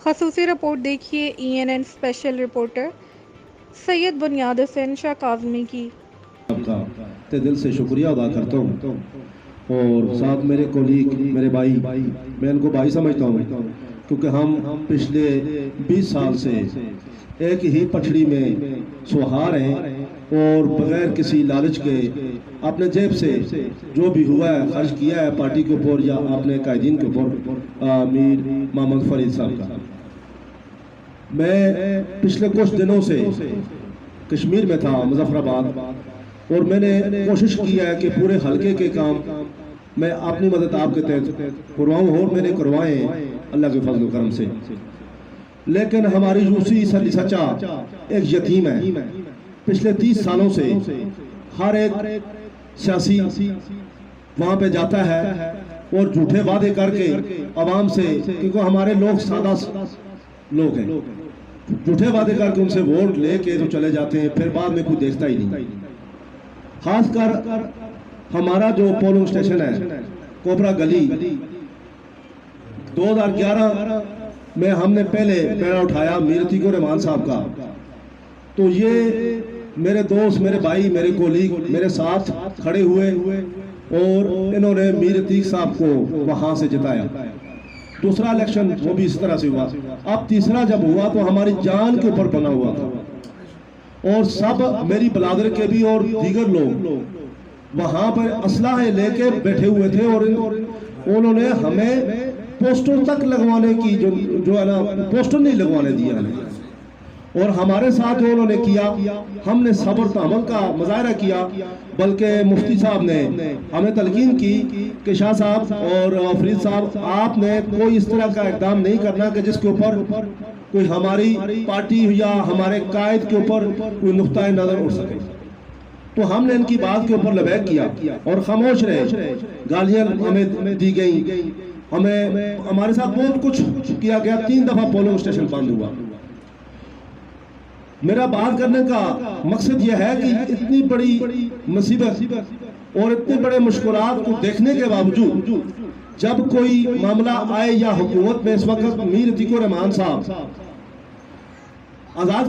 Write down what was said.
ख़ुसूसी report देखिए ENN special reporter Syed बुनियाद हुसैन शाह काज़मी की। आपका ते दिल से शुक्रिया अदा करता हूँ। और साथ मेरे कोलीग, मेरे भाई, मैं इनको भाई समझता हूँ क्योंकि हम पिछले 20 साल से एक ही पटड़ी में सुहार हैं और बगैर किसी लालच के अपने जेब से जो भी हुआ है खर्च किया है पार्टी के ऊपर या अपने कायदीन के ऊपर। मीर मोहम्मद फरीद साहब का मैं पिछले कुछ दिनों से कश्मीर में था, मुजफ्फराबाद, और मैंने कोशिश किया है कि पूरे हलके के काम मैं अपनी मदद आपके तहत करवाऊँ और मैंने करवाए अल्लाह के फजल करम से। लेकिन हमारी यूसी सली सच्चा एक यतीम है। पिछले 30 सालों से हर एक सियासी वहाँ पे जाता है और झूठे वादे करके आवाम से, क्योंकि हमारे लोग सादा लोग हैं, झूठे वादे करके उनसे वोट लेके तो चले जाते हैं, फिर बाद में कोई देखता ही नहीं। खासकर हमारा जो पोलिंग स्टेशन है कोबरा गली, 2011 में हमने पहले पैरा उठाया मीर अतीकुर रहमान साहब का। तो ये मेरे दोस्त, मेरे भाई, मेरे कोलीग मेरे साथ खड़े हुए और इन्होंने मीर अतीक साहब को वहां से जिताया। दूसरा इलेक्शन वो भी इस तरह से हुआ। अब तीसरा जब हुआ तो हमारी जान के ऊपर बना हुआ था और सब मेरी बलादर के भी और दीगर लोग वहां पर असलाहे लेके बैठे हुए थे और उन्होंने हमें पोस्टर तक लगवाने की जो है ना, पोस्टर नहीं लगवाने दिया हमें। और हमारे साथ उन्होंने किया, हमने सब्र तहम्मुल का मुजाहरा किया, बल्कि मुफ्ती साहब ने हमें तलकीन की कि शाह साहब और फरीद साहब, आपने कोई इस तरह का इक़दाम नहीं करना कि जिसके ऊपर कोई हमारी पार्टी या हमारे कायद के ऊपर कोई नुक्ता नजर उठ सके। तो हमने इनकी बात के ऊपर लबैक किया और खामोश रहे। गालियां हमें दी गई, हमारे साथ बहुत कुछ किया गया। 3 दफा पोलिंग स्टेशन बंद हुआ। मेरा बात करने का मकसद यह है कि इतनी बड़ी मुसीबत और इतने बड़े मुश्किलात को देखने के बावजूद जब कोई मामला आए या हुकूमत में इस वक्त मीर अतीकुर रहमान साहब आजाद